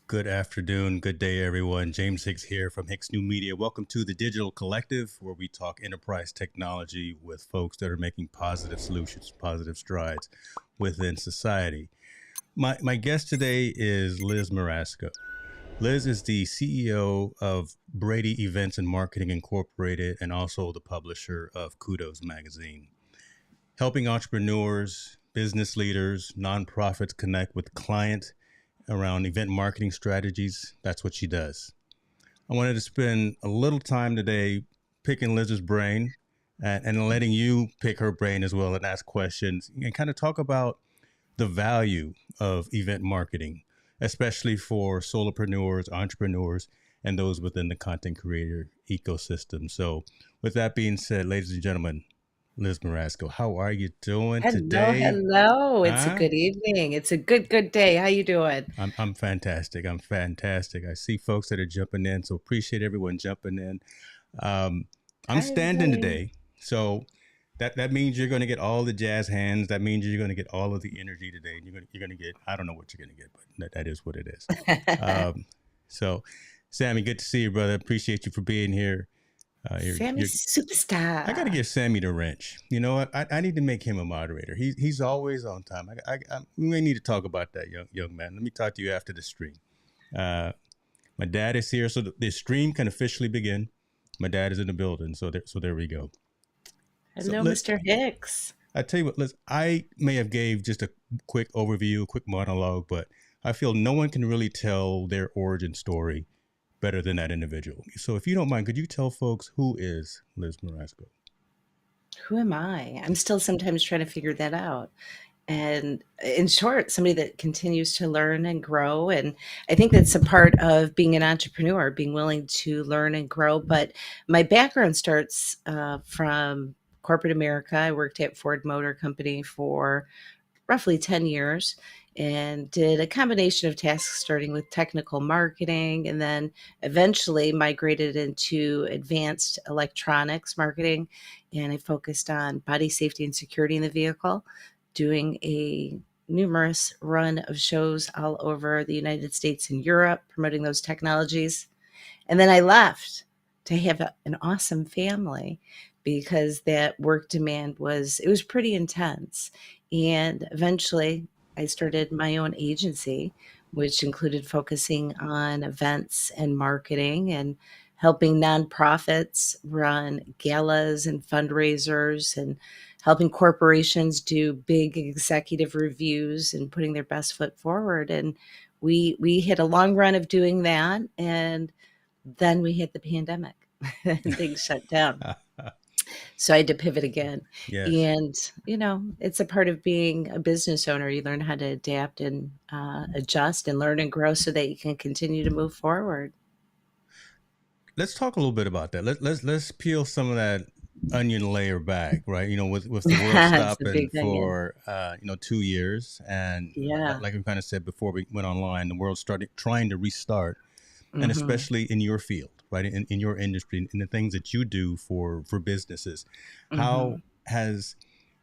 Good afternoon, good day, everyone. James Hicks here from Hicks New Media. Welcome to the Digital Collective, where we talk enterprise technology with folks that are making positive solutions, positive strides within society. My guest today is Liz Marasco. Liz is the CEO of Brady Events and Marketing Incorporated and also the publisher of Kudos Magazine. Helping entrepreneurs, business leaders, nonprofits connect with clients around event marketing strategies. That's what she does. I wanted to spend a little time today picking Liz's brain and letting you pick her brain as well and ask questions and kind of talk about the value of event marketing, especially for solopreneurs, entrepreneurs, and those within the content creator ecosystem. So, with that being said, ladies and gentlemen, Liz Marasco, how are you doing Hello, today? hello. It's a Huh? good evening. It's a good day. How you doing? I'm fantastic. I'm fantastic. I see folks that are jumping in, so appreciate everyone jumping in. Um, I'm Hi, standing everybody. today, so that means you're going to get all the jazz hands. That means you're going to get all of the energy today. You're going to get, I don't know what you're going to get, but that is what it is. Um, so, Sammy, good to see you, brother. Appreciate you for being here. Sammy You're I got to Superstar. give Sammy the wrench. You know what? I need to make him a moderator. He's always on time. We may need to talk about that, young man. Let me talk to you after the stream. Uh, my dad is here, so the stream can officially begin. My dad is in the building, so there we go. So Hello, Mr. Hicks. I tell you what, I may have gave just a quick overview, a quick monologue, but I feel no one can really tell their origin story better than that individual. So if you don't mind, could you tell folks who is Liz Marasco? Who am I? I'm still sometimes trying to figure that out. And in short, somebody that continues to learn and grow. And I think that's a part of being an entrepreneur, being willing to learn and grow. But my background starts from corporate America. I worked at Ford Motor Company for roughly 10 years and did a combination of tasks starting with technical marketing and then eventually migrated into advanced electronics marketing. And I focused on body safety and security in the vehicle, doing a numerous run of shows all over the United States and Europe, promoting those technologies. And then I left to have an awesome family because that work demand was pretty intense. And eventually I started my own agency, which included focusing on events and marketing and helping nonprofits run galas and fundraisers and helping corporations do big executive reviews and putting their best foot forward. And we had a long run of doing that, and then we hit the pandemic and things shut down. So I had to pivot again. Yes. And, it's a part of being a business owner. You learn how to adapt and adjust and learn and grow so that you can continue to move forward. Let's talk a little bit about that. Let's peel some of that onion layer back, right? With the world It's a stopping big onion. for 2 years, and Yeah. like we kind of said before we went online, the world started trying to restart, and Hmm. especially in your field, right? In your industry, in the things that you do for businesses, how Hmm. has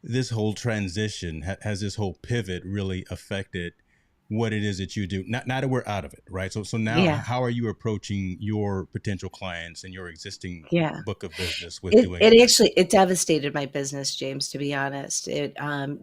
this whole transition, has this whole pivot really affected what it is that you do? Now that we're out of it, right? So now, Yeah. how are you approaching your potential clients and your existing Yeah. book of business with It doing it events? actually it devastated my business, James, to be honest. It,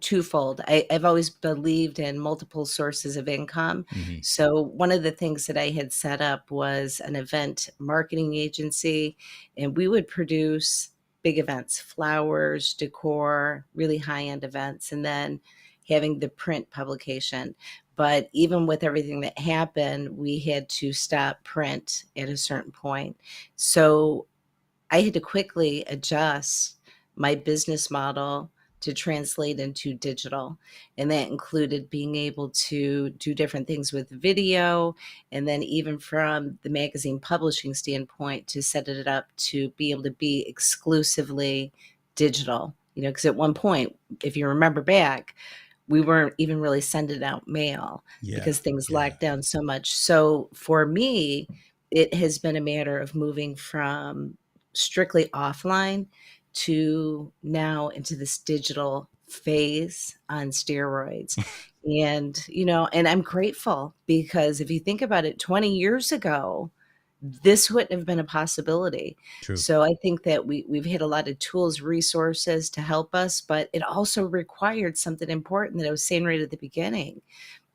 twofold. I've always believed in multiple sources of income. Mm-hmm. So one of the things that I had set up was an event marketing agency, and we would produce big events, flowers, decor, really high-end events, and then having the print publication. But even with everything that happened, we had to stop print at a certain point. So I had to quickly adjust my business model to translate into digital. And that included being able to do different things with video. And then, even from the magazine publishing standpoint, to set it up to be able to be exclusively digital. Because at one point, if you remember back, we weren't even really sending out mail Yeah, because things yeah. locked down so much. So for me, it has been a matter of moving from strictly offline to now into this digital phase on steroids. And, and I'm grateful because if you think about it, 20 years ago, this wouldn't have been a possibility. True. So I think that we've had a lot of tools, resources to help us, but it also required something important that I was saying right at the beginning,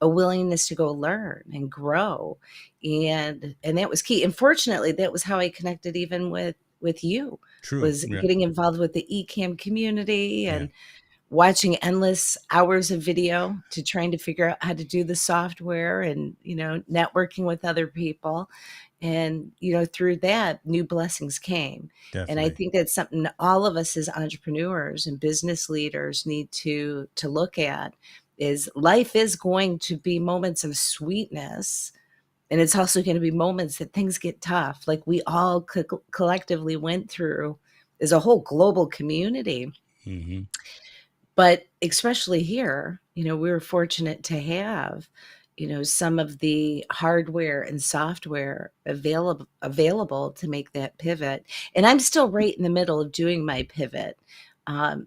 a willingness to go learn and grow. And that was key. And fortunately, that was how I connected even with you, True. was Yeah. getting involved with the eCam community Yeah. and watching endless hours of video to trying to figure out how to do the software and, networking with other people. And, through that, new blessings came. And I Definitely. think that's something all of us as entrepreneurs and business leaders need to look at is life is going to be moments of sweetness. And it's also going to be moments that things get tough, like we all collectively went through as a whole global community. Mm-hmm. But especially here, we were fortunate to have, some of the hardware and software available to make that pivot. And I'm still right in the middle of doing my pivot.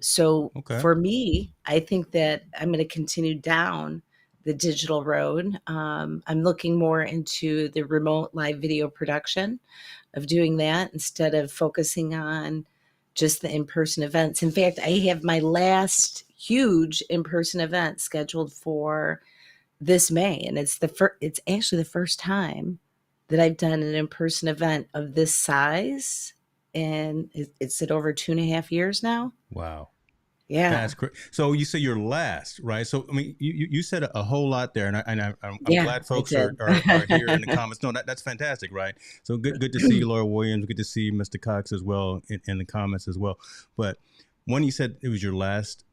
So Okay. for me, I think that I'm going to continue down the digital road. I'm looking more into the remote live video production of doing that instead of focusing on just the in-person events. In fact, I have my last huge in-person event scheduled for this May, and it's actually the first time that I've done an in-person event of this size, and it's at over 2.5 years now. Wow. That's Yeah, great. So you say you're last, right? So I mean, you said a whole lot there, and I'm yeah, glad I folks did. are here in the comments. No, that's fantastic, right? So good to see you, Laura Williams. Good to see Mr. Cox as well in the comments as well. But when you said it was your last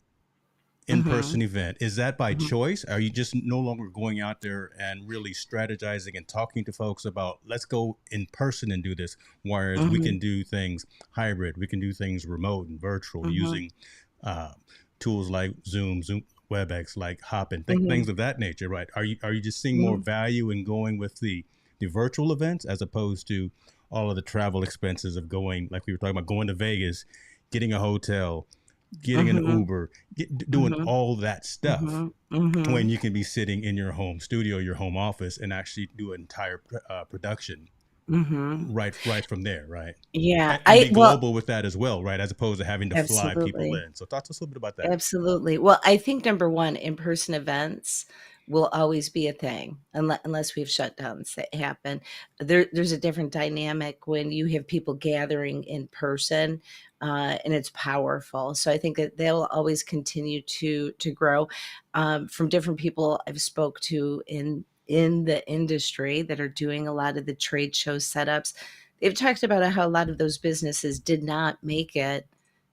in-person Mhm, event, is that by mhm, choice? Are you just no longer going out there and really strategizing and talking to folks about let's go in person and do this, whereas we mhm, can do things hybrid, we can do things remote and virtual mhm, using uh, tools like Zoom WebEx, like Hop, and things mhm, of that nature, right? Are you just seeing more mhm, value in going with the virtual events as opposed to all of the travel expenses of going, like we were talking about, going to Vegas, getting a hotel, getting an mhm, Uber, doing mhm, all that stuff mhm, mhm. when you can be sitting in your home studio, your home office, and actually do an entire production Mhm. right from there, right? Yeah, And I be well, global with that as well, right? As opposed to having to fly people absolutely. in. So talk to us a little bit about that. Absolutely. Well, I think number one, in-person events will always be a thing unless we have shutdowns that happen. There's a different dynamic when you have people gathering in person, and it's powerful. So I think that they'll always continue to grow. From different people I've spoke to in the industry that are doing a lot of the trade show setups, they've talked about how a lot of those businesses did not make it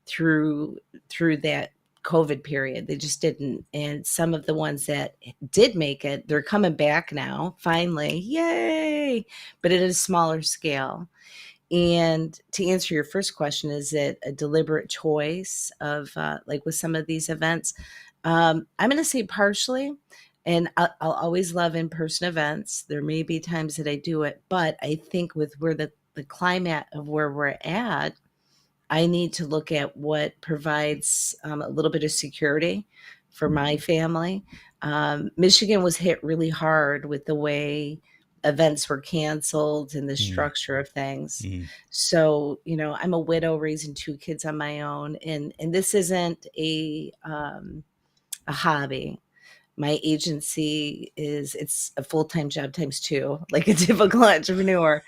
through that COVID period. They just didn't. And some of the ones that did make it, they're coming back now, finally. Yay! But at a smaller scale. And to answer your first question, is it a deliberate choice of like with some of these events? I'm going to say partially. And I'll always love in person events. There may be times that I do it, but I think with where the climate of where we're at, I need to look at what provides a little bit of security for my family. Michigan was hit really hard with the way events were canceled and the Mm, structure of things. mm, So, I'm a widow raising two kids on my own, and this isn't a hobby. My agency it's a full-time job times two, like a typical entrepreneur.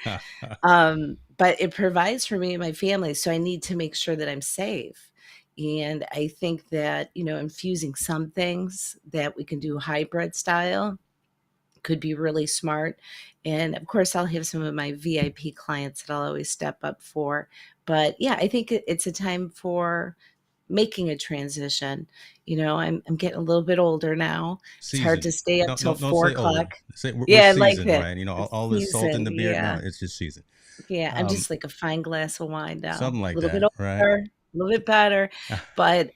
But it provides for me and my family, so I need to make sure that I'm safe. And I think that, infusing some things that we can do hybrid style could be really smart. And of course, I'll have some of my VIP clients that I'll always step up for. But yeah, I think it's a time for making a transition. I'm getting a little bit older now. It's hard to season. stay up No, till no, don't four say older. o'clock. Say we're Yeah, I like seasoned, that. right? You know, all this salt in Seasoned, the beard. No, yeah. it's just season. Yeah, I'm Um, just like a fine glass of wine now. something A like little bit that, right? older, a little bit better, but,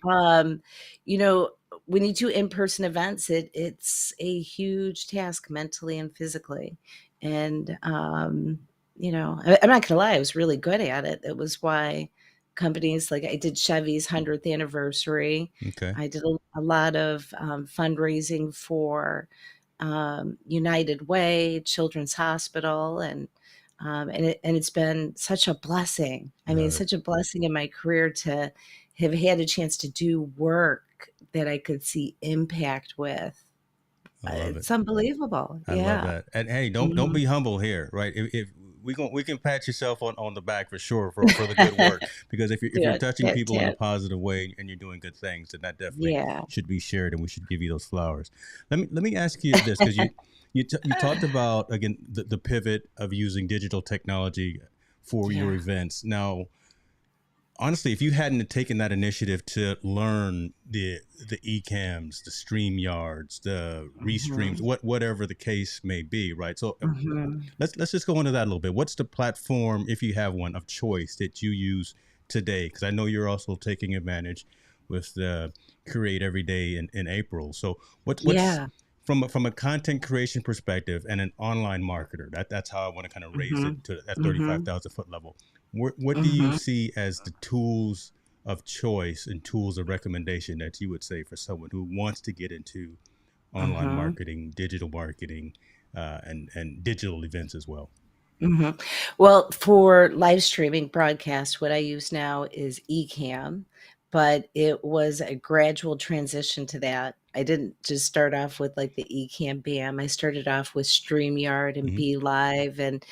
you know, when you do in-person events, it's a huge task mentally and physically, and, I'm not gonna lie, I was really good at it. It was why companies. Like I did Chevy's 100th anniversary. Okay. I did a lot of fundraising for United Way, Children's Hospital, and it's been such a blessing. I mean, Love it. such a blessing in my career to have had a chance to do work that I could see impact with. I love it. It's unbelievable. I love Yeah. that. And hey, don't Mhm. be humble here, right? If we can pat yourself on the back for sure for the good work, because if you're Tit, touching tit, people in a tit. positive way and you're doing good things, then that definitely Yeah. should be shared, and we should give you those flowers. Let me ask you this, because you talked about again the pivot of using digital technology for your Yeah. events. Now, honestly, if you hadn't taken that initiative to learn the eCams, the stream yards, the restreams, Mhm. whatever the case may be, right? So Mhm. let's just go into that a little bit. What's the platform, if you have one, of choice that you use today? Because I know you're also taking advantage with the Create Every Day in April. So what's Yeah. from a content creation perspective and an online marketer, that's how I want to kind of raise it Mhm. to that Mhm. 35,000 foot level. What do you Mhm. see as the tools of choice and tools of recommendation that you would say for someone who wants to get into online Mhm. marketing, digital marketing, and digital events as well? Mhm. Well, for live streaming broadcast, what I use now is Ecamm, but it was a gradual transition to that. I didn't just start off with like the Ecamm Bam. I started off with StreamYard and Hmm. Be Live, and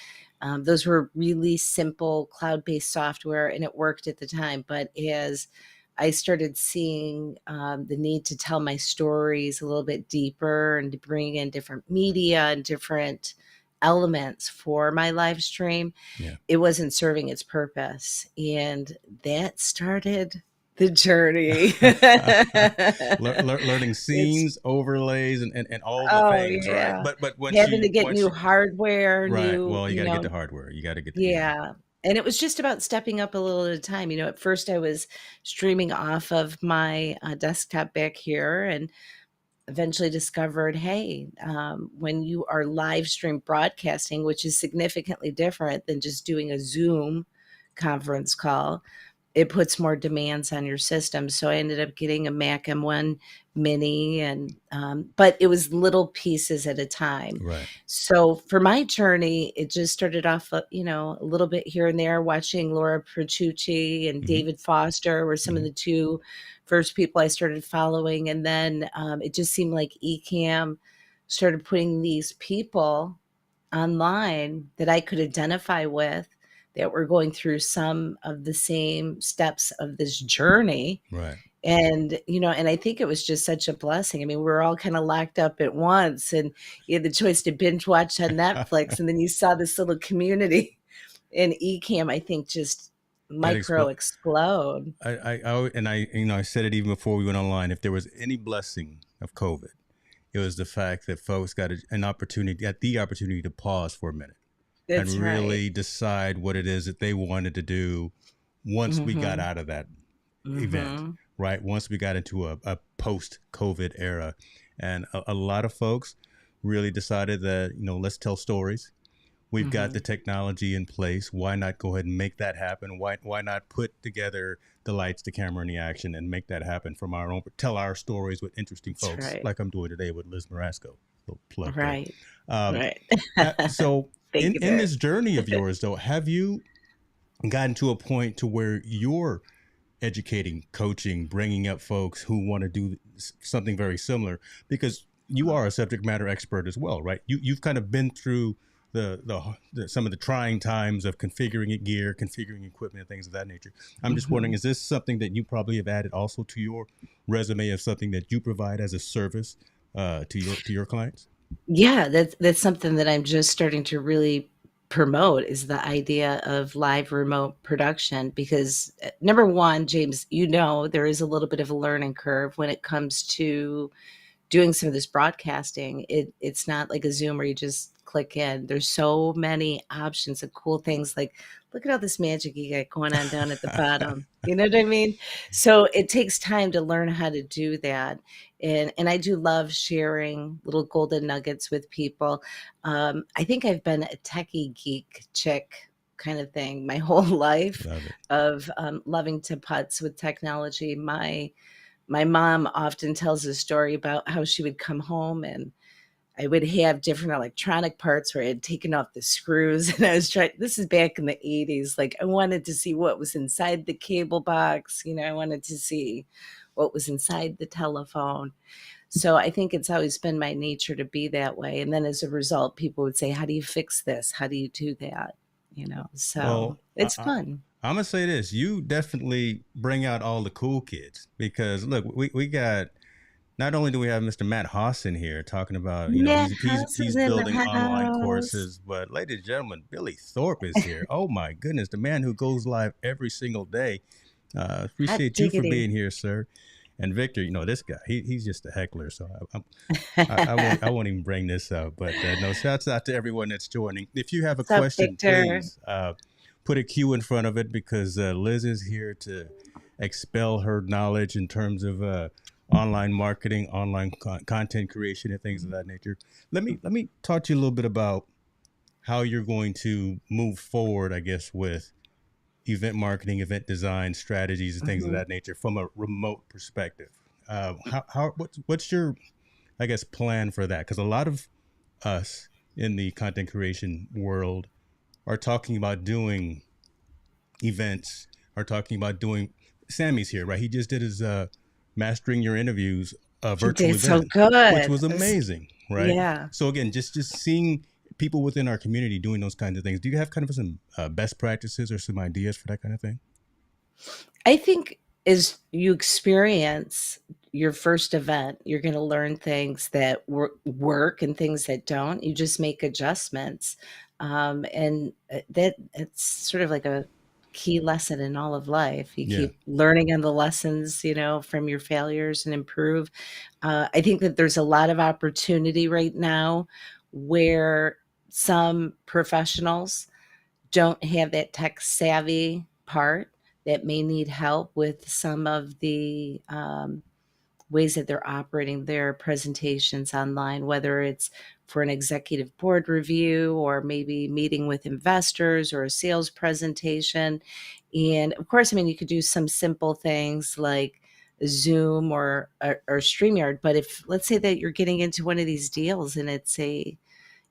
those were really simple cloud-based software, and it worked at the time. But as I started seeing the need to tell my stories a little bit deeper and to bring in different media and different elements for my live stream, Yeah. it wasn't serving its purpose, and that started the journey. Learning It's scenes, overlays, and all the oh, things, right? yeah. But Having to get once new you hardware, right, new well, you got to get the hardware. You got to get yeah. yeah, and it was just about stepping up a little at a time. At first I was streaming off of my, desktop back here, and eventually discovered, hey, when you are live stream broadcasting, which is significantly different than just doing a Zoom conference call, it puts more demands on your system. So I ended up getting a Mac M1 Mini, and but it was little pieces at a time. Right. So for my journey, it just started off, a little bit here and there, watching Laura Pertucci and Hmm. David Foster were some of Hmm. the two first people I started following, and then it just seemed like Ecamm started putting these people online that I could identify with, that were going through some of the same steps of this journey. Right. And I think it was just such a blessing. I mean, we were all kind of locked up at once, and you had the choice to binge watch on Netflix, and then you saw this little community in Ecamm, I think, just That micro expl- explode. I said it even before we went online. If there was any blessing of COVID, it was the fact that folks got the opportunity to pause for a minute and That's right. really decide what it is that they wanted to do once we got Mhm. out of that event, Mhm. right? Once we got into a post COVID era. And a lot of folks really decided that, let's tell stories. We've got the Mhm. technology in place. Why not go ahead and make that happen? Why not put together the lights, the camera, and the action and make that happen from our own, tell our stories with interesting That's folks right. like I'm doing today with Liz Marasco. Little plug there. Right. Um, Right. so Thank you, in Derek. this journey of yours, though, have you gotten to a point to where you're educating, coaching, bringing up folks who want to do something very similar? Because you are a subject matter expert as well, right? You've kind of been through some of the trying times of configuring gear, configuring equipment, and things of that nature. I'm just wondering, Mhm. is this something that you probably have added also to your resume of something that you provide as a service to your clients? Yeah, that's something that I'm just starting to really promote, is the idea of live remote production, because number one, James, there is a little bit of a learning curve when it comes to doing some of this broadcasting. It's not like a Zoom where you just click in. There's so many options and cool things, like, look at all this magic you got going on down at the bottom. You know what I mean? So it takes time to learn how to do that. And I do love sharing little golden nuggets with people. I think I've been a techie geek chick kind of thing my whole life Love it. of loving to putz with technology. My mom often tells a story about how she would come home and I would have different electronic parts where I had taken off the screws and I was trying, this is back in the 80s. Like I wanted to see what was inside the cable box. I wanted to see what was inside the telephone. So I think it's always been my nature to be that way. And then as a result, people would say, how do you fix this? How do you do that? So Well, it's fun. I'm gonna say this: you definitely bring out all the cool kids because look, we got not only do we have Mr. Matt Haas in here talking about, Matt House he's is in building the online house. courses, but ladies and gentlemen, Billy Thorpe is here. Oh my goodness, the man who goes live every single day. Hot Appreciate you for diggity. being here, sir. And Victor, this guy, he's just a heckler, so I won't even bring this up. But no, shouts out to everyone that's joining. If you have a What's up, question, Victor? please put a Q in front of it because Liz is here to expel her knowledge in terms of online marketing, online content creation, and things of that nature. Let me talk to you a little bit about how you're going to move forward, I guess, with event marketing, event design strategies, and things of Mhm. that nature from a remote perspective. What's your, I guess, plan for that? Because a lot of us in the content creation world are talking about doing events, are talking about doing. Sammy's here, right? He just did his mastering your interviews He virtual did so event, which good. was amazing, right? Yeah. So again, just seeing people within our community doing those kinds of things. Do you have kind of some best practices or some ideas for that kind of thing? I think as you experience your first event, you're going to learn things that work and things that don't. You just make adjustments. And that it's sort of like a key lesson in all of life. You Yeah. keep learning on the lessons, from your failures and improve. I think that there's a lot of opportunity right now where some professionals don't have that tech savvy part that may need help with some of the ways that they're operating their presentations online, whether it's for an executive board review or maybe meeting with investors or a sales presentation. And of course, I mean, you could do some simple things like Zoom or StreamYard. But if let's say that you're getting into one of these deals and it's a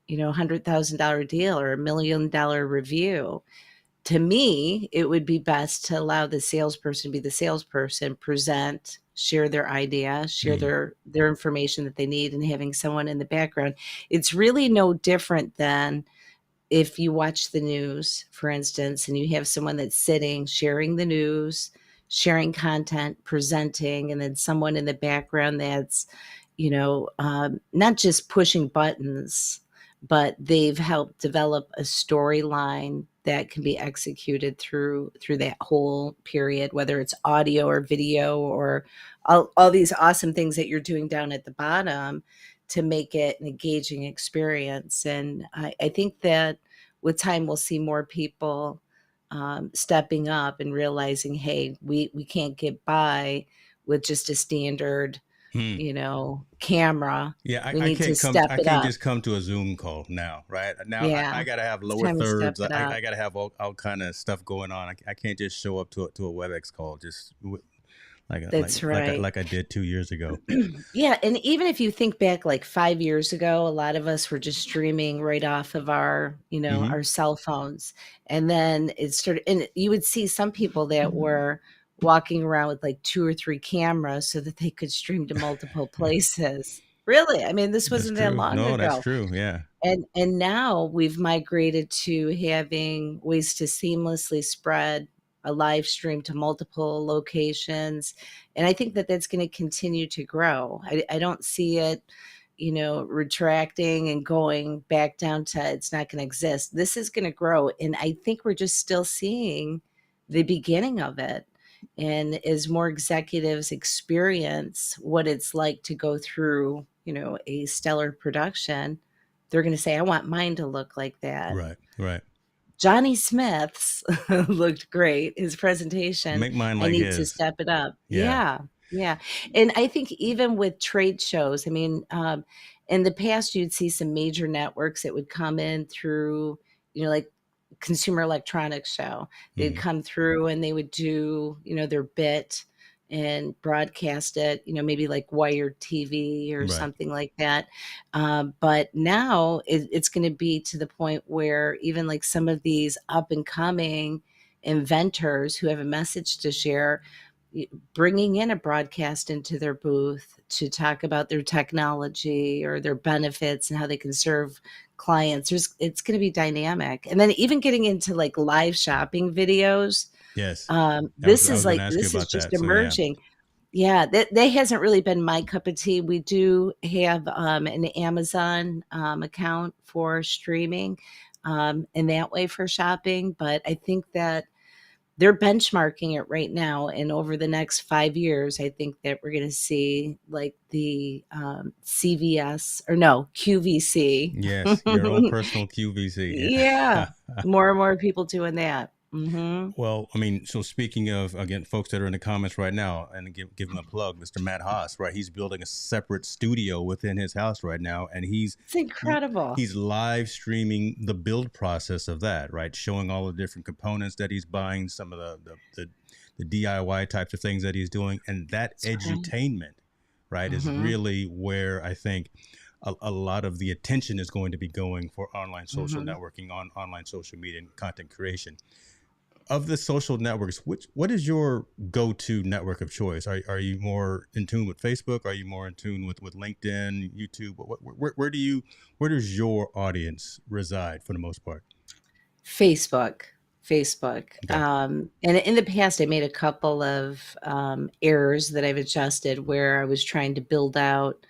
$100,000 deal or $1 million review, to me, it would be best to allow the salesperson to be the salesperson, present, share their idea, share Mm. their information that they need, and having someone in the background. It's really no different than if you watch the news, for instance, and you have someone that's sitting, sharing the news, sharing content, presenting, and then someone in the background that's, not just pushing buttons, but they've helped develop a storyline that can be executed through that whole period, whether it's audio or video or all these awesome things that you're doing down at the bottom to make it an engaging experience. And I think that with time, we'll see more people stepping up and realizing, hey, we can't get by with just a standard, Hmm. camera. Yeah, We I need to can't come. step I it can't up. just come to a Zoom call now, right? Now I Yeah, gotta have it's lower time to step thirds. it up. I gotta have all kind of stuff going on. I can't just show up to a WebEx call just That's right. like I did 2 years ago. Yeah, and even if you think back like 5 years ago, a lot of us were just streaming right off of Hmm. our cell phones, and then it started and you would see some people that were walking around with, like, 2 or 3 cameras so that they could stream to multiple places. Really, I mean, this That's wasn't that true. long No, that's ago. true. Yeah. And now we've migrated to having ways to seamlessly spread a live stream to multiple locations, and I think that that's gonna continue to grow. I don't see it, retracting and going back down to it's not gonna exist. This is gonna grow, and I think we're just still seeing the beginning of it, and as more executives experience what it's like to go through, a stellar production, they're gonna say, "I want mine to look like that." Right. Right. Johnny Smith's looked great, his presentation. Make mine I like need to his. step it up. Yeah. Yeah, yeah, and I think even with trade shows, I mean, in the past, you'd see some major networks that would come in through, like, consumer electronics show. They'd Mhm. come through and they would do, their bit and broadcast it, maybe like Wired TV or Right. something like that. But now it's going to be to the point where even like some of these up and coming inventors who have a message to share, bringing in a broadcast into their booth to talk about their technology or their benefits and how they can serve clients. It's going to be dynamic. And then even getting into like live shopping videos. Yes. This I is was going to like, ask you this is about just that. So yeah. emerging. Yeah, that hasn't really been my cup of tea. We do have an Amazon account for streaming, and that way for shopping. But I think that they're benchmarking it right now, and over the next 5 years, I think that we're going to see like the CVS or no QVC. Yes, your own personal QVC. Yeah, more and more people doing that. Hmm. Well, I mean, so speaking of, again, folks that are in the comments right now, and give him a plug, Mr. Matt Haas, right? He's building a separate studio within his house right now, and It's incredible. he's live streaming the build process of that, right? Showing all the different components that he's buying, some of the DIY types of things that he's doing, and that That's right. edutainment, right, is Hmm. really where I think a lot of the attention is going to be going for online social Hmm. networking, on online social media and content creation. Of the social networks, what is your go-to network of choice? Are you more in tune with Facebook? Are you more in tune with LinkedIn, YouTube? Where does your audience reside for the most part? Facebook. Facebook. Okay. And in the past, I made a couple of errors that I've adjusted where I was trying to build out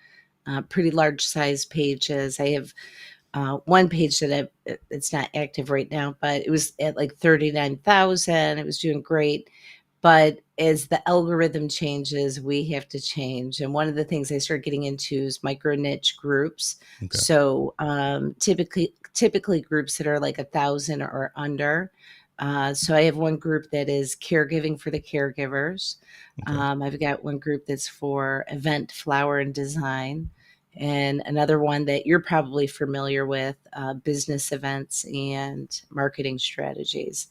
pretty large size pages. I have one page that it's not active right now, but it was at like 39,000. It was doing great. But as the algorithm changes, we have to change. And one of the things I started getting into is micro niche groups. Okay. So typically groups that are like 1,000 or under. So I have one group that is caregiving for the caregivers. Okay. I've got one group that's for event flower and design, and another one that you're probably familiar with, business events and marketing strategies.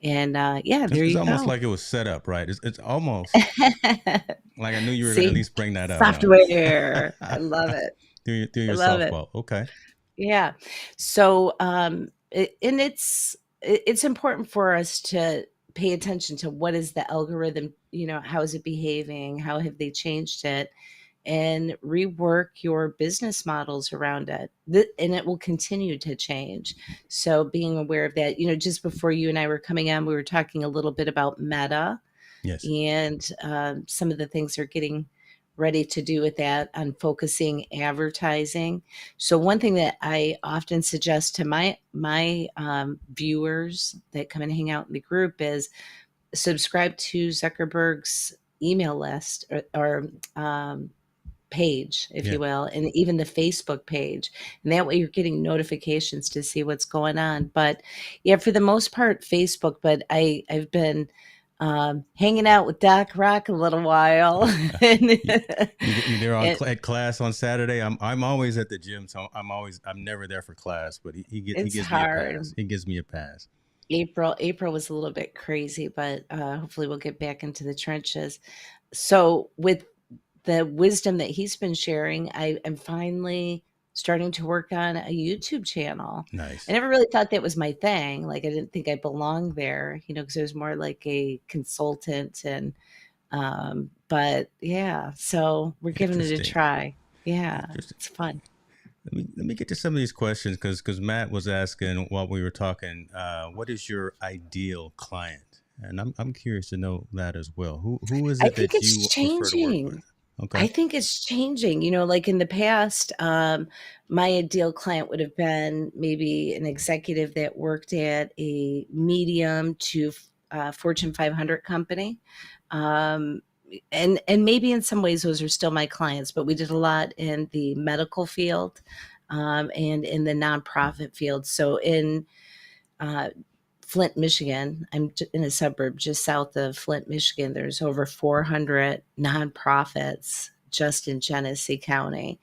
And yeah, there It's you almost go. like it was set up, right? It's almost like I knew you were going to at See, least bring that up. No. software. I love it. Do I your love it. softball. Okay. Yeah. So, and it's important for us to pay attention to what is the algorithm, how is it behaving? How have they changed it? And rework your business models around it. And it will continue to change. So being aware of that, just before you and I were coming on, we were talking a little bit about Meta Yes. and some of the things they're getting ready to do with that on focusing advertising. So one thing that I often suggest to my viewers that come and hang out in the group is subscribe to Zuckerberg's email list or page, if you Yeah. will, and even the Facebook page. And that way you're getting notifications to see what's going on. But yeah, for the most part, Facebook, but I've been hanging out with Doc Rock a little while. and, You, you there on and at class on Saturday? I'm always at the gym, so I'm never there for class. But he it's gives me a hard. pass. He gives me a pass. April was a little bit crazy, but hopefully we'll get back into the trenches. So with the wisdom that he's been sharing, I am finally starting to work on a YouTube channel. I Nice. never really thought that was my thing. Like I didn't think I belonged there, because I was more like a consultant but yeah, so we're giving it a Interesting. try. Yeah, Interesting. it's fun. Let me get to some of these questions because Matt was asking while we were talking, what is your ideal client? And I'm curious to know that as well. Who is I it think that it's you prefer to work changing. with? Okay. I think it's changing. Like in the past, my ideal client would have been maybe an executive that worked at a medium to Fortune 500 company. Um, and maybe in some ways those are still my clients, but we did a lot in the medical field and in the nonprofit field. So in uh, Flint, Michigan. In a suburb just south of Flint, Michigan. There's over 400 nonprofits just in Genesee County.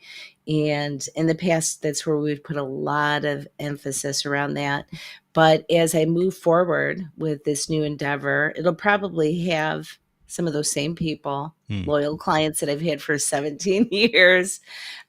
And in the past, that's where we've put a lot of emphasis around that. But as I move forward with this new endeavor, it'll probably have some of those same people, Hmm. loyal clients that I've had for 17 years.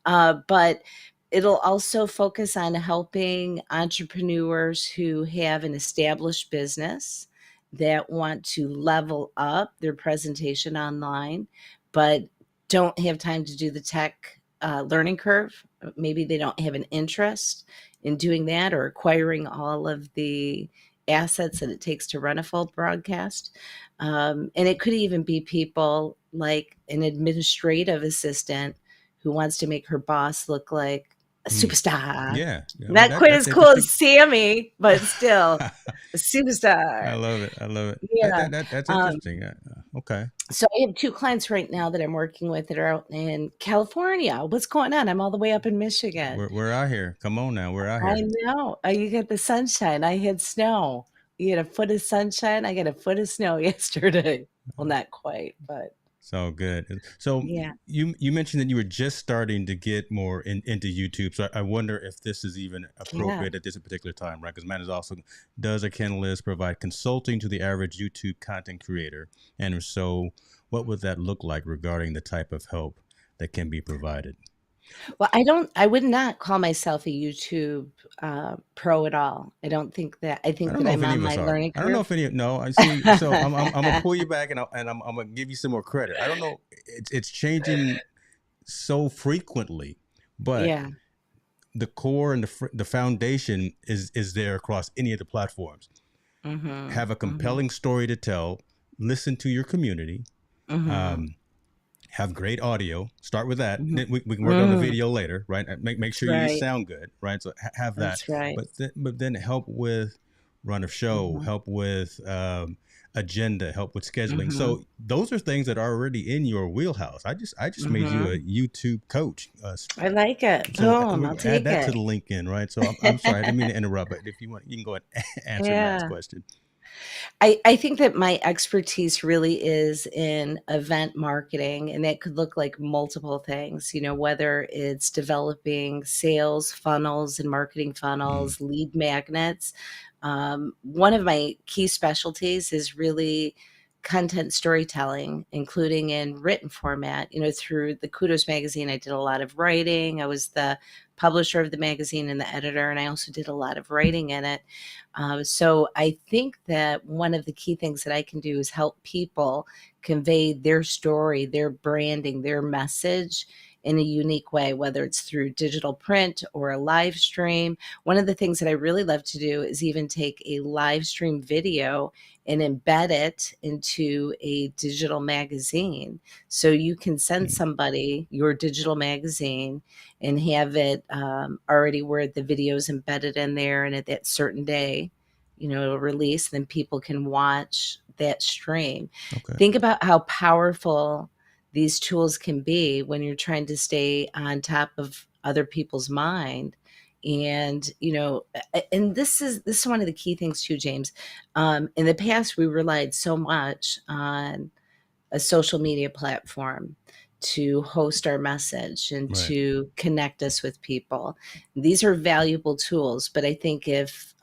But it'll also focus on helping entrepreneurs who have an established business that want to level up their presentation online, but don't have time to do the tech learning curve. Maybe they don't have an interest in doing that or acquiring all of the assets that it takes to run a full broadcast. And it could even be people like an administrative assistant who wants to make her boss look like a Hmm. superstar. Yeah. I mean, Not quite that's as cool interesting. as Sammy, but still a I superstar. love it. I love it. Yeah. That's Um, interesting. Okay. so I have two clients right now that I'm working with that are out in California. What's going on? I'm all the way up in Michigan. We're out here. Come on now. We're out I here. know. You get the sunshine. I had snow. You get a foot of sunshine. I got a foot of snow yesterday. Well, not quite, but So good. So yeah. you mentioned that you were just starting to get more into YouTube. So I wonder if this is even Yeah. appropriate at this particular time, right? Because man is also does or can Liz provide consulting to the average YouTube content creator, and if so, what would that look like regarding the type of help that can be provided? Well, I would not call myself a YouTube pro at all. I I think don't that know if I'm any on of us my are. learning I don't know curve. if any. No, I see. So I'm gonna pull you back, and I'm gonna give you some more credit. I don't know. It's changing so frequently, but Yeah. the core and the foundation is there across any of the platforms. Mhm. Have a Mhm. compelling story to tell. Listen to your community. Mhm. Um, have great audio. Start with that. Mhm. Then we can work on the Mm, video later, right? Make that's sure you right. sound good, right? So have that, That's right. but then help with run of show, Mhm. help with agenda, help with scheduling. Mhm. So those are things that are already in your wheelhouse. I just made you a Mhm. YouTube coach. I like it. So Boom, we're I'll gonna add take that to it. the LinkedIn, right? So I'm sorry, I didn't mean to interrupt, but if you want, you can go ahead and answer Matt's Yeah. question. I think that my expertise really is in event marketing, and that could look like multiple things, whether it's developing sales funnels and marketing Mm, funnels, lead magnets. One of my key specialties is really content storytelling, including in written format. Through the Kudos Magazine, I did a lot of writing. I was the publisher of the magazine and the editor, and I also did a lot of writing in it. So I think that one of the key things that I can do is help people convey their story, their branding, their message in a unique way, whether it's through digital print or a live stream. One of the things that I really love to do is even take a live stream video and embed it into a digital magazine. So you can send mm, somebody your digital magazine and have it already where the video is embedded in there, and at that certain day, it'll release, then people can watch that stream. okay. Think about how powerful these tools can be when you're trying to stay on top of other people's mind. And and this is one of the key things too, James. In the past, we relied so much on a social media platform to host our message and Right. to connect us with people. These are valuable tools, but I think if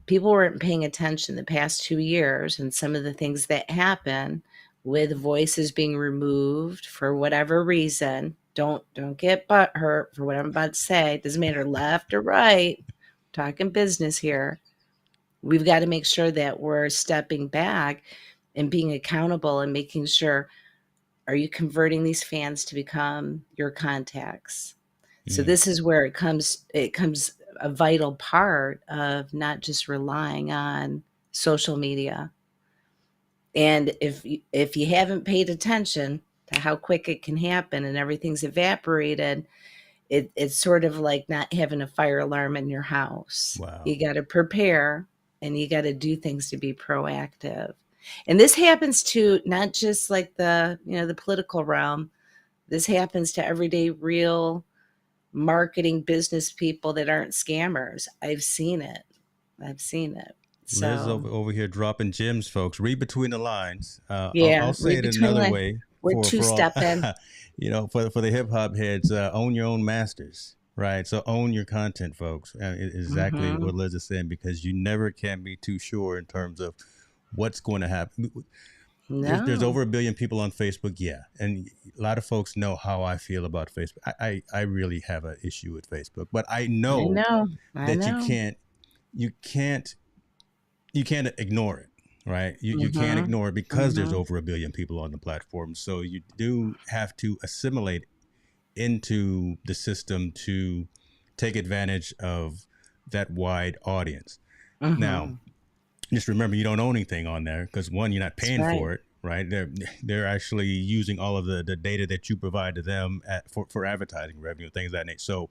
people weren't paying attention the past 2 years and some of the things that happen with voices being removed for whatever reason, don't get butthurt for what I'm about to say. It doesn't matter left or right. Talking business here. We've got to make sure that we're stepping back and being accountable and making sure, are you converting these fans to become your contacts? So Mm, this is where it comes a vital part of not just relying on social media. And if you haven't paid attention to how quick it can happen and everything's evaporated, it's sort of like not having a fire alarm in your house. wow. You got to prepare and you got to do things to be proactive. And this happens to not just like the political realm. This happens to everyday real marketing business people that aren't scammers. I've seen it. I've seen it. Liz So, over here dropping gems, folks. Read between the lines. I'll yeah, say read it between another the way we're for all, two-stepping. for the hip hop heads. Own your own masters. Right. So own your content, folks. Exactly Mhm. what Liz is saying, because you never can be too sure in terms of what's going to happen. There's No. over 1 billion people on Facebook, yeah, and a lot of folks know how I feel about Facebook. I really have an issue with Facebook, but I I know know. I that know. you can't you can't ignore it, right? You can't Mhm. ignore it because there's Mhm. over 1 billion people on the platform. So you do have to assimilate into the system to take advantage of that wide audience. Now, Mhm. just remember you don't own anything on there because one, you're not That's paying right. for it, right? They're actually using all of the data that you provide to them for advertising revenue, things of that nature. So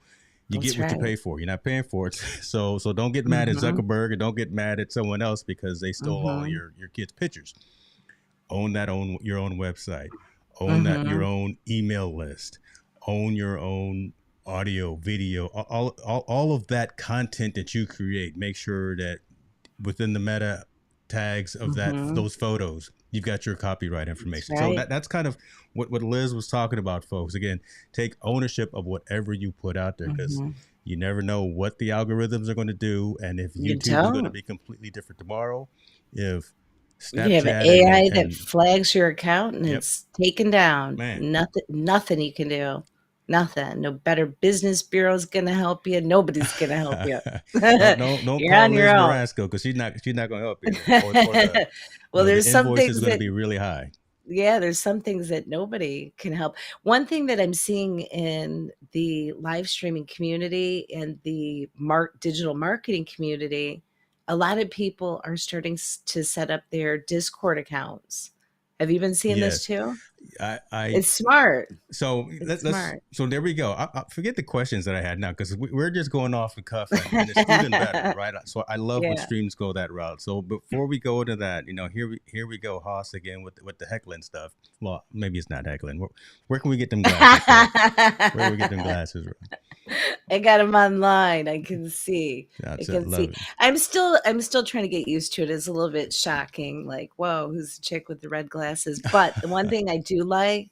you get That's what you right. pay for. You're not paying for it. So don't get mad at Mhm. Zuckerberg, and don't get mad at someone else because they stole all Mhm. your kids' pictures. Own your own website. Own that your Mhm. own email list. Own your own audio, video, all of that content that you create. Make sure that within the meta tags of Mhm. those photos, you've got your copyright That's information. So right. that's kind of what Liz was talking about, folks. Again, take ownership of whatever you put out there, because Mhm. you never know what the algorithms are going to do, and if You YouTube is going to don't. be completely different tomorrow, if You can have an Snapchat AI that and flags your account and yep, it's taken down. man, Nothing you can do. Nothing. No better business bureau's gonna help you. Nobody's gonna help you. don't You're call on your Liz own. Marasco, because she's not going to help you, or Well, the there's some invoice is things going to that be really high. yeah, there's some things that nobody can help. One thing that I'm seeing in the live streaming community and the digital marketing community, a lot of people are starting to set up their Discord accounts. Have you been seeing this Yes, too? I It's smart. so It's let's smart. so there we go. I forget the questions that I had now, because we're just going off the cuff, and it's even better, right? So I love when Yeah. streams go that route. So before we go into that, here we go, Haas again with the heckling stuff. Well, maybe it's not heckling. Where can we get them glasses, folks? Where do we get them glasses? I got them online. I can see. I That's it. can see. Love it. I'm still trying to get used to it. It's a little bit shocking. Like, whoa, who's the chick with the red glasses? But the one thing I do like,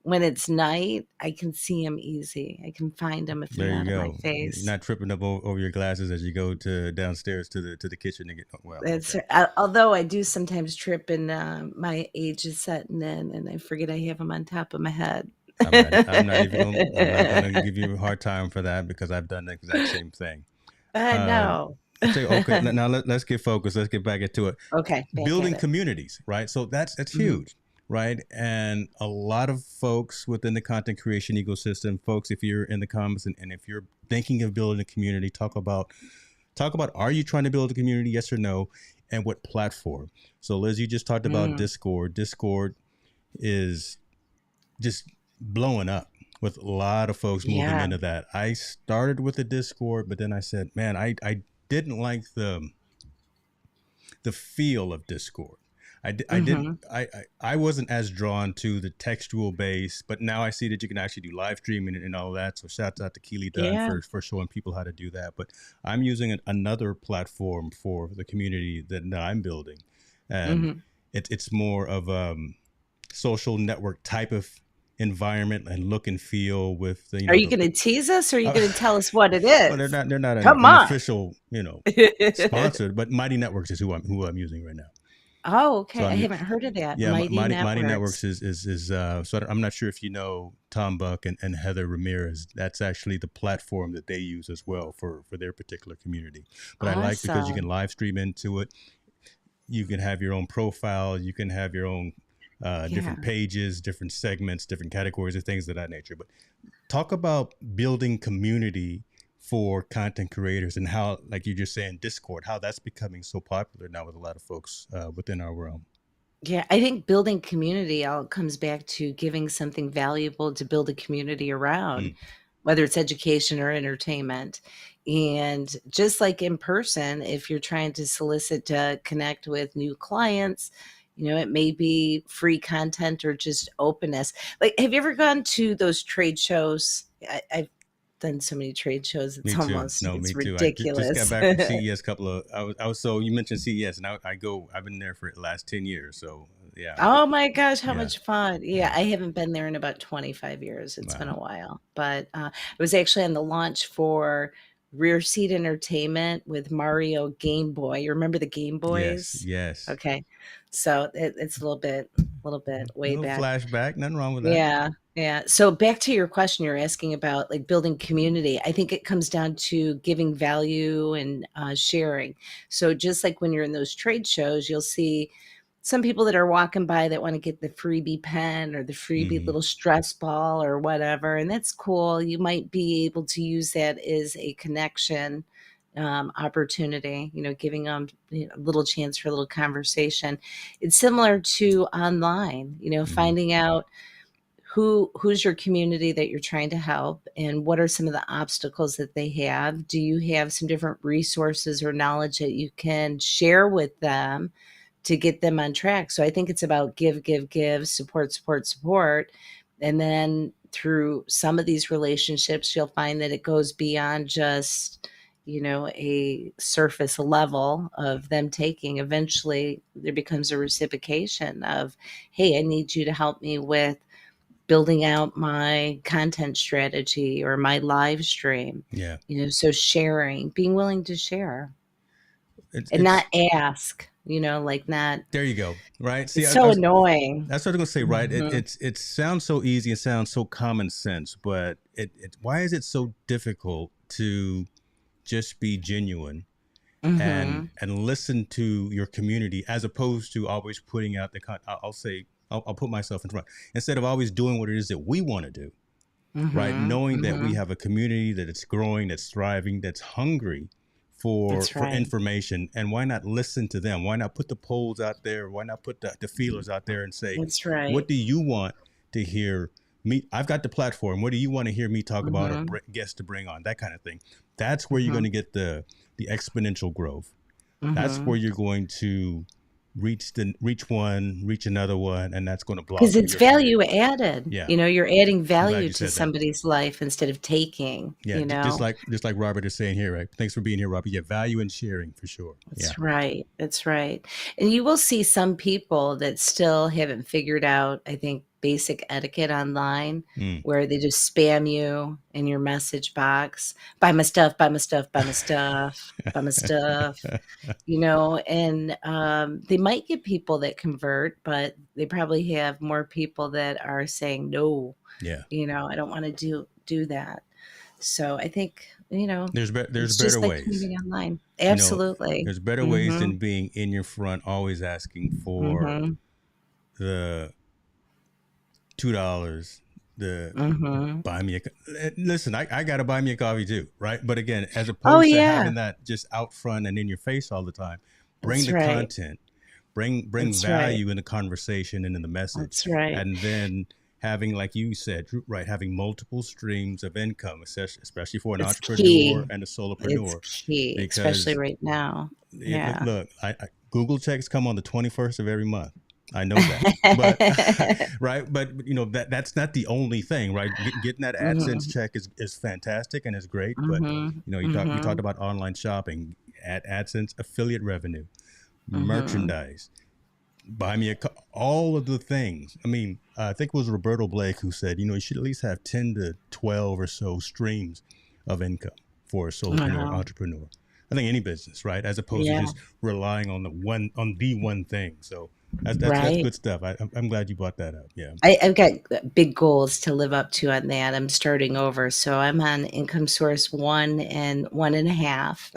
when it's night, I can see them easy. I can find them if they're There you out of my go. You're face. not tripping up over your glasses as you go to downstairs to the kitchen to get. Well, That's okay. although I do sometimes trip and my age is setting in, and I forget I have them on top of my head. I'm not gonna give you a hard time for that, because I've done the exact same thing. I Um, know. so okay, now let's get focused. Let's get back into it. Okay, back at Building it. communities, right? So that's Mhm. huge, right? And a lot of folks within the content creation ecosystem, folks, if you're in the comments, and if you're thinking of building a community, talk about, are you trying to build a community? Yes or no, and what platform? So Liz, you just talked about Mm. Discord. Discord is just blowing up with a lot of folks moving Yeah. into that. I started with the Discord, but then I said, man, I didn't like the feel of Discord. I didn't Mhm. I wasn't as drawn to the textual base, but now I see that you can actually do live streaming and all that. So shout out to Keely Dunn Yeah. for showing people how to do that. But I'm using another platform for the community that I'm building, and Mhm. it's more of social network type of environment and look and feel with the Are you gonna tease us, or are you uh, gonna tell us what it well, they're is? not Come an on. official sponsored, but Mighty Networks is who I'm using right now. Oh, So okay. I haven't heard of that. yeah, Mighty Mighty Networks. Networks is so I'm not sure if you know Tom Buck and Heather Ramirez. That's actually the platform that they use as well for their particular community. But I like, because you can Awesome. live stream into it. You can have your own profile. You can have your own different Yeah. pages, different segments, different categories, and things of that nature. But talk about building community for content creators, and how, like you just saying, Discord, how that's becoming so popular now with a lot of folks within our realm. Yeah, I think building community all comes back to giving something valuable to build a community around, Mm, whether it's education or entertainment. And just like in person, if you're trying to solicit to connect with new clients, it may be free content or just openness. Like, have you ever gone to those trade shows? I've done so many trade shows, me it's too. almost No, it's me too. I just got ridiculous. back from CES. Couple of I was so, you mentioned CES, and I've been there for the last 10 years. So Yeah. Oh my gosh, how Yeah. much fun. Yeah, Yeah. I haven't been there in about 25 years. It's been Wow. a while. But I was actually on the launch for Rear Seat Entertainment with Mario Game Boy. You remember the Game Yes. Boys? Yes. Okay. So it's a little bit A way little back. flashback. Nothing wrong with that. Yeah, yeah. So back to your question, you're asking about like building community. I think it comes down to giving value and sharing. So just like when you're in those trade shows, you'll see some people that are walking by that want to get the freebie pen or the freebie Hmm. little stress ball or whatever, and that's cool. You might be able to use that as a connection opportunity, giving them a little chance for a little conversation. It's similar to online, Hmm. finding out who's your community that you're trying to help and what are some of the obstacles that they have. Do you have some different resources or knowledge that you can share with them to get them on track? So I think it's about give, give, give, support, support, support. And then through some of these relationships, you'll find that it goes beyond just, a surface level of them taking. Eventually, there becomes a reciprocation of, hey, I need you to help me with building out my content strategy or my live stream. Yeah. So sharing, being willing to share and not It's ask, like not. there you go. Right. See, It's so annoying. that's what I'm gonna say. Right. Mhm, It sounds so easy. It sounds so common sense, but why is it so difficult to just be genuine mhm, and listen to your community as opposed to always putting out I'll say I'll put myself in front instead of always doing what it is that we want to do, right? mhm, Knowing that we mhm. have a community that it's growing, that's thriving, that's hungry That's for right. information. And why not listen to them? Why not put the polls out there? Why not put the feelers out there and say, That's what right. do you want to hear me? I've got the platform. What do you want to hear me talk about or Mhm, guests to bring on? That kind of thing. That's where you're going mhm, to get the exponential growth. That's where mhm. you're going to reach another one, and that's going to 'Cause blossom it's your community. value added. Yeah, You're adding I'm glad value you to said that. somebody's life instead of taking, Yeah, just like Robert is saying here, right? Thanks for being here, Robert. Yeah, value and sharing for sure. Yeah. That's right, that's right, and you will see some people that still haven't figured out, I think, basic etiquette online, Mm. where they just spam you in your message box, "Buy my stuff, buy my stuff, buy my stuff, buy my stuff," and, they might get people that convert, but they probably have more people that are saying, "No," Yeah. "I don't wanna do that." So I think, There's it's better just like ways. community online. You know, Absolutely. there's better ways Mhm, than being in your front, always asking for mhm, the $2, the mhm. buy me a listen. I gotta buy me a coffee too, right? But again, as Oh, opposed to yeah. having that just out front and in your face all the time, bring That's the right. content, bring That's right. value in the conversation and in the message, That's right. and then having, like you said, right, having multiple streams of income, especially for an It's entrepreneur key. and a It's solopreneur, key, especially because right now. Yeah. look, Google checks come on the 21st of every month. I know that, but right, but that's not the only thing, right? Getting that AdSense Mhm, check is fantastic and is great, but mhm, you talked mhm, about online shopping, AdSense affiliate revenue, mhm. merchandise, buy me all of the things. I mean, I think it was Roberto Blake who said, you should at least have 10 to 12 or so streams of income for a solopreneur Wow. entrepreneur. I think any business, right? As opposed to Yeah. just relying on the one thing. So that's Right. good stuff. I'm glad you brought that up. Yeah. I've got big goals to live up to on that. I'm starting over, so I'm on income source 1 and 1.5.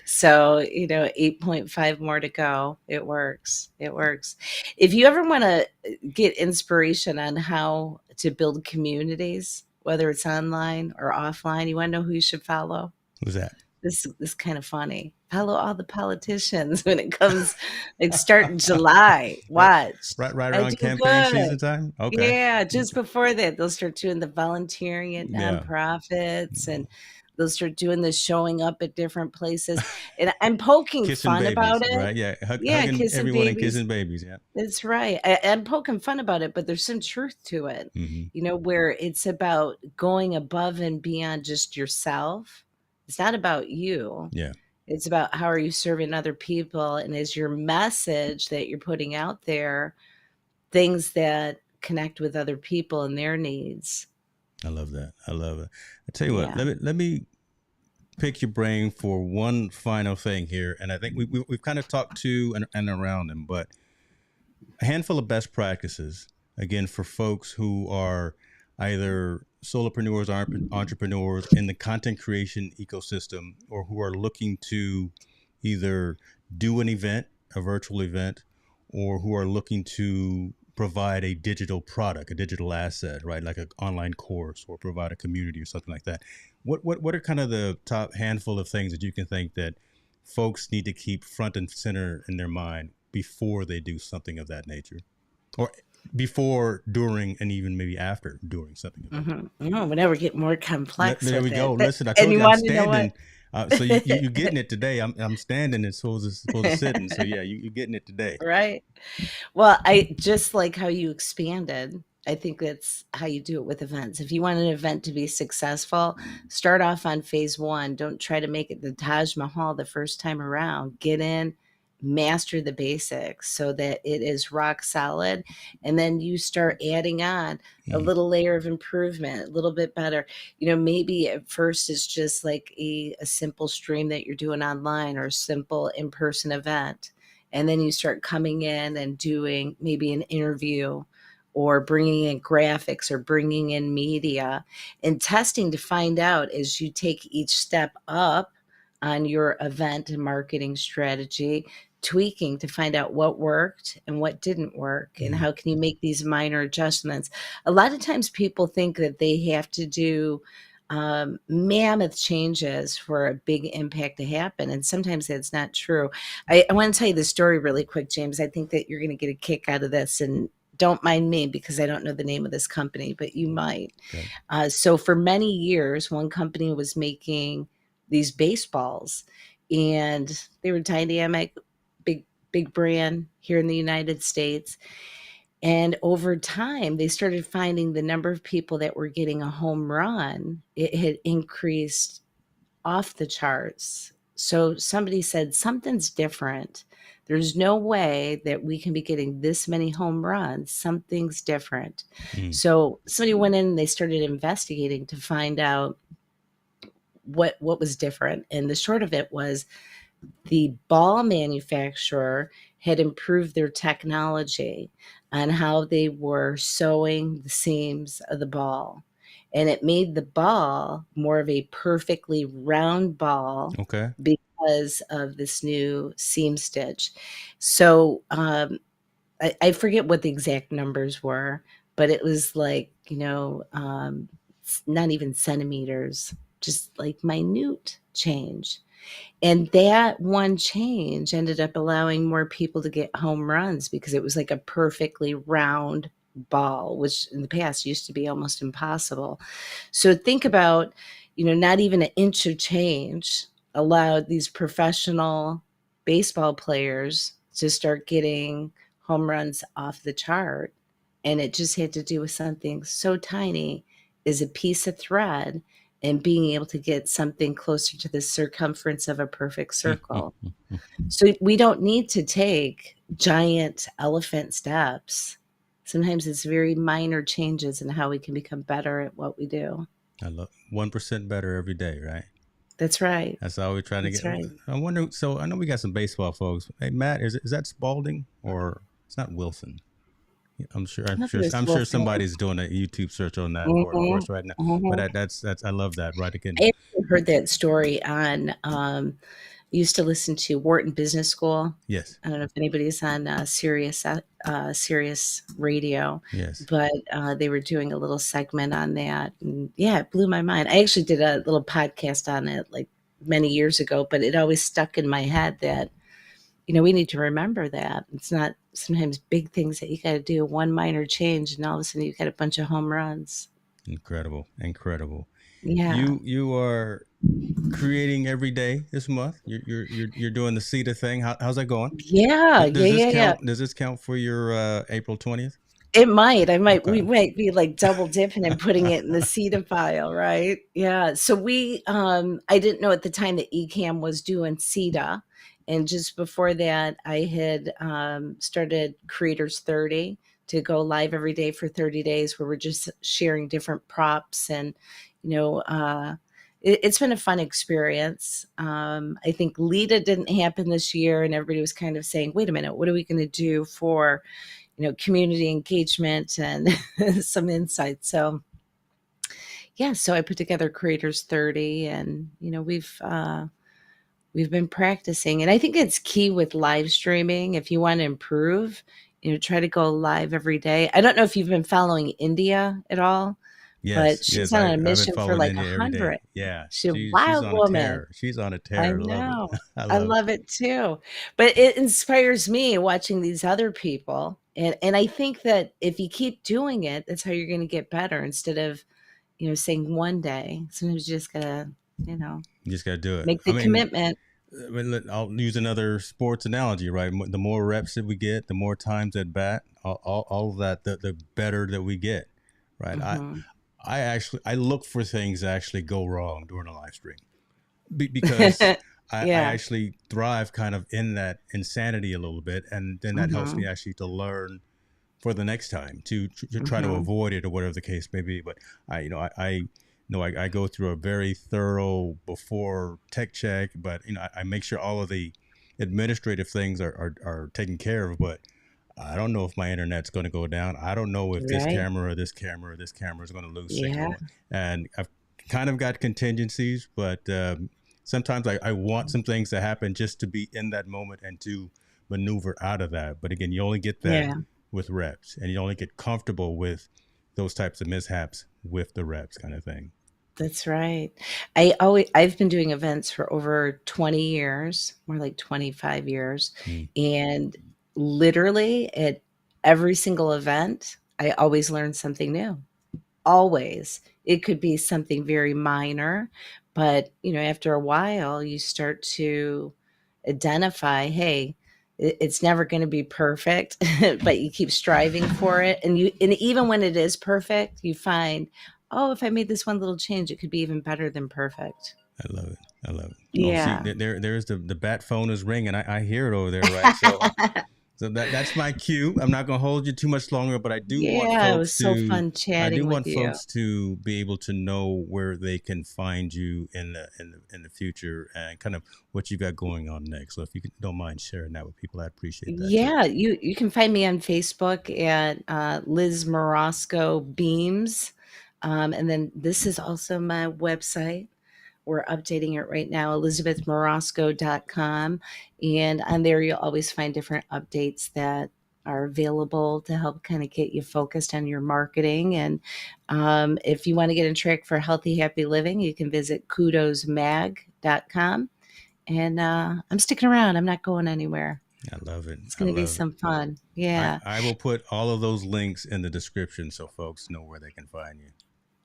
So, 8.5 more to go. It works. It works. If you ever wanna get inspiration on how to build communities, whether it's online or offline, you wanna know who you should follow? Who's that? This kind of funny. Follow all the politicians when it comes like, start in July. right, Watch. right I around do campaign good. season time. Okay. Yeah, just before that, they'll start doing the volunteering at Yeah. nonprofits, and they'll start doing the showing up at different places, and I'm poking Kissing fun about babies, it. right? Yeah. Yeah, Hugging kissing everyone and babies. kissing babies. Yeah. That's right. I'm poking fun about it, but there's some truth to it, Hmm. where it's about going above and beyond just yourself. It's not about you. Yeah. It's about how are you serving other people, and is your message that you're putting out there things that connect with other people and their needs. I love that. I love it. I tell you what, Yeah. let me pick your brain for one final thing here, and I think we've kind of talked to and around them, but a handful of best practices again for folks who are either solopreneurs or entrepreneurs in the content creation ecosystem, or who are looking to either do an event, a virtual event, or who are looking to provide a digital product, a digital asset, right? Like an online course or provide a community or something like that. What are kind of the top handful of things that you can think that folks need to keep front and center in their mind before they do something of that nature, or before, during, and even maybe after doing something of that nature? Oh, we never get more complex There we with go. it. Listen, I And told you you I'm want to know what? standing. So you getting it today. I'm standing and supposed to sitting. So yeah, you getting it today. Right. Well, I just like how you expanded. I think that's how you do it with events. If you want an event to be successful, start off on phase one. Don't try to make it the Taj Mahal the first time around. Get in, master the basics so that it is rock solid. And then you start adding on a Mm, little layer of improvement, a little bit better. Maybe at first it's just like a simple stream that you're doing online or a simple in person event, and then you start coming in and doing maybe an interview or bringing in graphics or bringing in media and testing to find out as you take each step up on your event and marketing strategy, tweaking to find out what worked and what didn't work and mm, how can you make these minor adjustments. A lot of times people think that they have to do mammoth changes for a big impact to happen, and sometimes that's not true. I want to tell you the story really quick, James. I think that you're going to get a kick out of this, and don't mind me because I don't know the name of this company, but you might. okay. So for many years, one company was making these baseballs, and they were dynamic, big brand here in the United States. And over time, they started finding the number of people that were getting a home run, it had increased off the charts. So somebody said, something's different. There's no way that we can be getting this many home runs. Something's different. Mm, So somebody went in and they started investigating to find out what was different. And the short of it was the ball manufacturer had improved their technology on how they were sewing the seams of the ball. And it made the ball more of a perfectly round ball okay. because of this new seam stitch. So I forget what the exact numbers were, but it was like, not even centimeters, just like minute change. And that one change ended up allowing more people to get home runs because it was like a perfectly round ball, which in the past used to be almost impossible. So think about, not even an inch of change allowed these professional baseball players to start getting home runs off the chart. And it just had to do with something so tiny as a piece of thread and being able to get something closer to the circumference of a perfect circle. So we don't need to take giant elephant steps. Sometimes it's very minor changes in how we can become better at what we do. I love 1% better every day, right? That's right. That's all we're trying to get. That's right. I wonder. So I know we got some baseball folks. Hey, Matt, is that Spalding or it's not Wilson? I'm sure. I'm I thought sure. it was I'm sure Wilson. somebody's doing a YouTube search on that for Mhm, us right now. But mhm. that's. I love that. Right again. I actually heard that story on, used to listen to Wharton Business School. Yes. I don't know if anybody's on Sirius Radio, Yes. but they were doing a little segment on that, and yeah, it blew my mind. I actually did a little podcast on it like many years ago, but it always stuck in my head that we need to remember that it's not sometimes big things that you got to do one minor change, and all of a sudden you got a bunch of home runs. Incredible. Incredible. Yeah, You are creating every day this month. You're doing the CETA thing. How's that going? yeah, yeah, Does this yeah, yeah. count? Does this count for your April 20th? It might. We Okay. might be, like, double dipping and putting it in the CETA file, right? Yeah. So I didn't know at the time that Ecamm was doing CETA, and just before that, I had, started Creators 30 to go live every day for 30 days where we're just sharing different props and, you know, it's been a fun experience. I think Lita didn't happen this year, and everybody was kind of saying, "Wait a minute, what are we gonna do for community engagement and some insight." So yeah, so I put together Creators 30 and we've been practicing. And I think it's key with live streaming. If you want to improve, try to go live every day. I don't know if you've been following India at all, but Yes, she's yes, on a I've been mission for following like India every 100. day. Yeah, She's a she's wild on a woman. tear. She's on a I tear. Love it. know. I I love it. love it too. But it inspires me watching these other people. And I think that if you keep doing it, that's how you're going to get better instead of, saying one day. Sometimes you just got to, you know, You just gotta do it. make the commitment. I'll use another sports analogy, right? The more reps that we get, the more times at bat, all of that, the better that we get, right? Hmm. I look for things that actually go wrong during a live stream because I Yeah. actually thrive kind of in that insanity a little bit, and then that helps me Hmm. actually to learn for the next time to try to Hmm. avoid it or whatever the case may be. But I go through a very thorough before tech check, but I make sure all of the administrative things are taken care of. But I don't know if my internet's going to go down. I don't know if this Right. camera or this camera or this camera is going to lose Yeah. signal. And I've kind of got contingencies, but sometimes I want some things to happen just to be in that moment and to maneuver out of that. But again, you only get that Yeah. with reps, and you only get comfortable with those types of mishaps with the reps, kind of thing. That's right. I've been doing events for over 20 years, more like 25 years, Mm. and literally at every single event, I always learn something new. Always. It could be something very minor, but, after a while, you start to identify, hey, it's never going to be perfect, but you keep striving for it. And even when it is perfect, you find, oh, if I made this one little change, it could be even better than perfect. I love it. I love it. Oh, see, Yeah. there's the bat phone is ringing. I hear it over there, right? So that's my cue. I'm not going to hold you too much longer, but Yeah. It was so fun I do chatting with want you. folks to be able to know where they can find you in the future and kind of what you got going on next. So if you don't mind sharing that with people, I'd appreciate that too. Yeah, you can find me on Facebook at Liz Marasco Beams. And then this is also my website. We're updating it right now, elizabethmarasco.com. And on there, you'll always find different updates that are available to help kind of get you focused on your marketing. And if you want to get in track for healthy, happy living, you can visit kudosmag.com. And I'm sticking around. I'm not going anywhere. I love it. It's I gonna be love it. some fun. Yeah. I will put all of those links in the description so folks know where they can find you.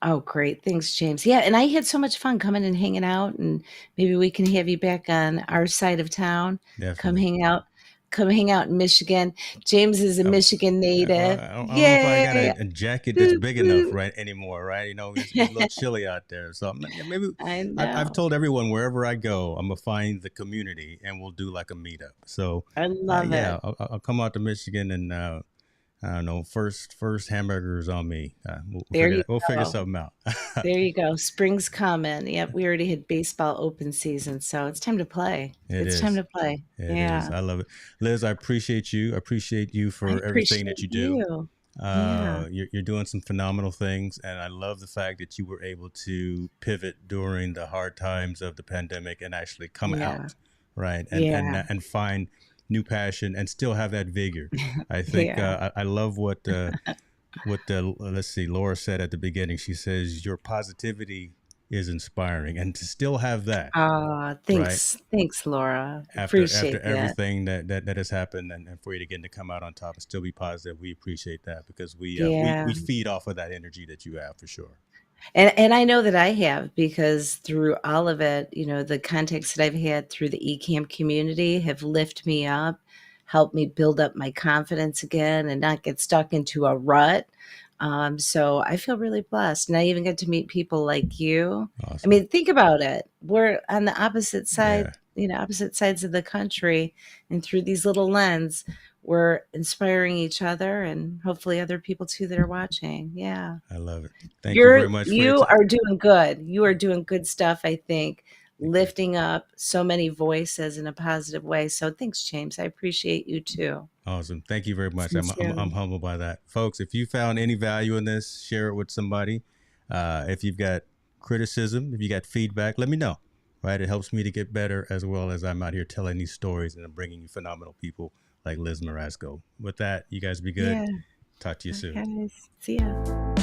Oh, great. Thanks, James. Yeah, and I had so much fun coming and hanging out, and maybe we can have you back on our side of town. Come Definitely. hang out. Come hang out in Michigan. James is a I, Michigan native. I don't know if I got Yay. a jacket that's Woo, big enough woo. right anymore, right? It's a little chilly out there. So yeah, maybe I I've know. told everyone wherever I go, I'm gonna find the community and we'll do like a meetup. So I love yeah, it. I'll come out to Michigan and I don't know. First hamburgers on me. There you We'll figure go. something out. There you go. Spring's coming. Yep, we already had baseball open season, so it's time to play. It It's time is. to play. It is. Yeah. I love it, Liz. I appreciate you. I appreciate you I for everything that appreciate you do. you. Yeah. You're doing some phenomenal things, and I love the fact that you were able to pivot during the hard times of the pandemic and actually come Yeah. out, right, Yeah. and find new passion and still have that vigor. I think Yeah. I love what the let's see Laura said at the beginning. She says your positivity is inspiring, and to still have that, Ah, right, thanks. Thanks, Laura. after Appreciate that. everything that has happened, and for you to get to come out on top and still be positive, we appreciate that because Yeah. we feed off of that energy that you have for sure. And I know that I have because through all of it, the contacts that I've had through the Ecamm community have lifted me up. helped me build up my confidence again and not get stuck into a rut. So I feel really blessed. And I even get to meet people like you. I Awesome. mean, think about it. We're on the opposite side, Yeah, opposite sides of the country. And through these little lens, we're inspiring each other and hopefully other people too that are watching. Yeah. I love it. Thank you very much for your You time. are doing good. You are doing good stuff, I think, Thank you. lifting up so many voices in a positive way. So thanks, James. I appreciate you too. Awesome. Thank you very much. I'm Sincerely. humbled by that. Folks, if you found any value in this, share it with somebody. If you've got criticism, if you got feedback, let me know. Right? It helps me to get better as well as I'm out here telling these stories and I'm bringing you phenomenal people like Liz Marasco. With that, you guys be good. Yeah. Talk to you soon. Okay. See ya.